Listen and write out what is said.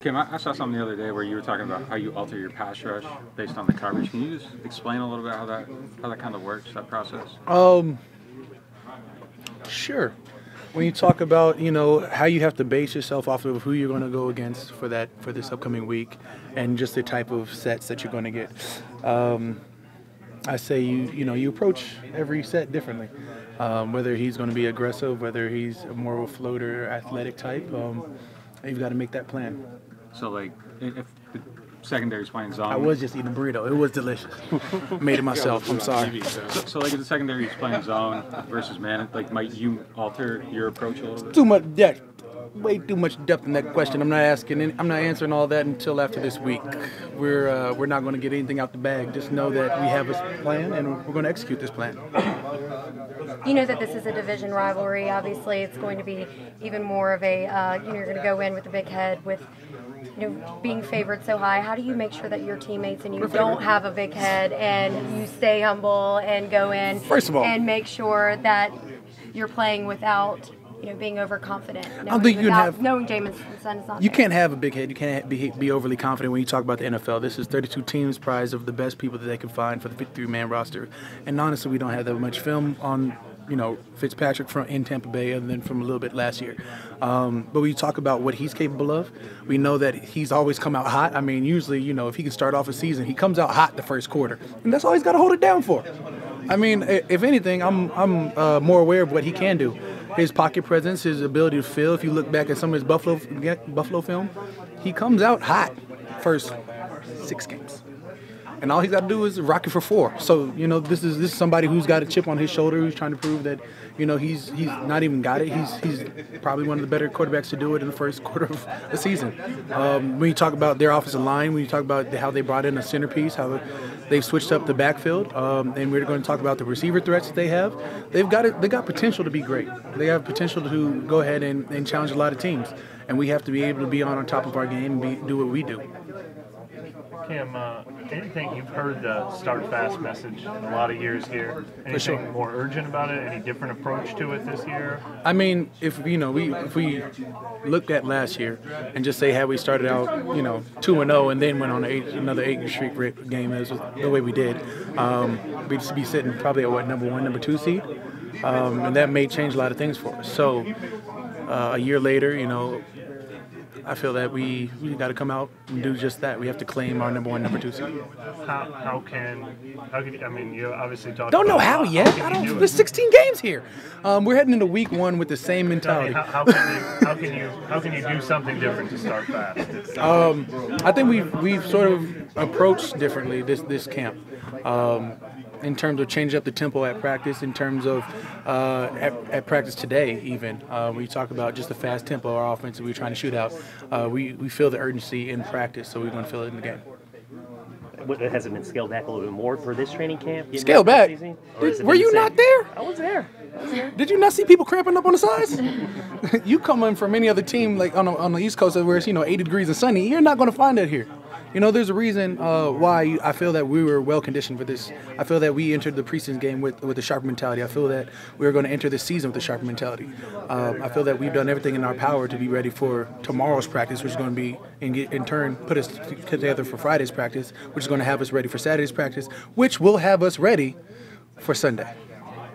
Kim, I saw something the other day where you were talking about how you alter your pass rush based on the coverage. Can you just explain a little bit how that kind of works, that process? Sure. When you talk about, how you have to base yourself off of who you're going to go against for this upcoming week, and just the type of sets that you're going to get, I say you approach every set differently. Whether he's going to be aggressive, whether he's more of a floater, athletic type, you've got to make that plan. So, like, if the secondary's playing zone. I was just eating a burrito. It was delicious. Made it myself. I'm sorry. So like, if the secondary's playing zone versus man, like, might you alter your approach a little bit? Too much depth. Way too much depth in that question. I'm not answering all that until after this week. We're not going to get anything out the bag. Just know that we have a plan and we're going to execute this plan. You know that this is a division rivalry. Obviously, it's going to be even more of a. You're going to go in with a big head with. Being favored so high. How do you make sure that your teammates and you don't have a big head and you stay humble and go in First of all, and make sure that you're playing without being overconfident? I don't think you can have knowing Jameson's son is not. You there. can't have a big head. You can't be overly confident when you talk about the NFL. This is 32 teams prized of the best people that they can find for the 53-man roster. And honestly, we don't have that much film on Fitzpatrick in Tampa Bay other than from a little bit last year. But when you talk about what he's capable of, we know that he's always come out hot. I mean, usually, if he can start off a season, he comes out hot the first quarter. And that's all he's got to hold it down for. I mean, if anything, I'm more aware of what he can do. His pocket presence, his ability to fill. If you look back at some of his Buffalo film, he comes out hot first 6 games. And all he's got to do is rock it for 4. So, this is somebody who's got a chip on his shoulder, who's trying to prove that, he's not even got it. He's probably one of the better quarterbacks to do it in the first quarter of the season. When you talk about their offensive line, when you talk about how they brought in a centerpiece, how they've switched up the backfield, and we're going to talk about the receiver threats that they have. They got potential to be great. They have potential to go ahead and challenge a lot of teams. And we have to be able to be on top of our game and do what we do. Kim, anything you've heard the start fast message in a lot of years here? Anything more urgent about it? Any different approach to it this year? I mean, if we look at last year and just say had we started out 2-0 and then went on another 8 streak game as the way we did, we'd be sitting probably at number 1, number 2 seed, and that may change a lot of things for us. So a year later, I feel that we got to come out and do just that. We have to claim our number 1, number 2 seed. How can I mean, you obviously talked Don't know about how yet. There's 16 games here. We're heading into week 1 with the same mentality. How can you do something different to start fast? I think we've sort of approached differently this camp. In terms of changing up the tempo at practice, in terms of at practice today even. When you talk about just the fast tempo, our offense that we're trying to shoot out, we feel the urgency in practice, so we're going to feel it in the game. Has it been scaled back a little bit more for this training camp? Scaled back? Were you not there? I was there. Did you not see people cramping up on the sides? You come in from any other team like on the East Coast where it's 80 degrees and sunny, you're not going to find that here. There's a reason why I feel that we were well conditioned for this. I feel that we entered the preseason game with a sharper mentality. I feel that we're going to enter this season with a sharper mentality. I feel that we've done everything in our power to be ready for tomorrow's practice, which is going to be, in turn, put us together for Friday's practice, which is going to have us ready for Saturday's practice, which will have us ready for Sunday.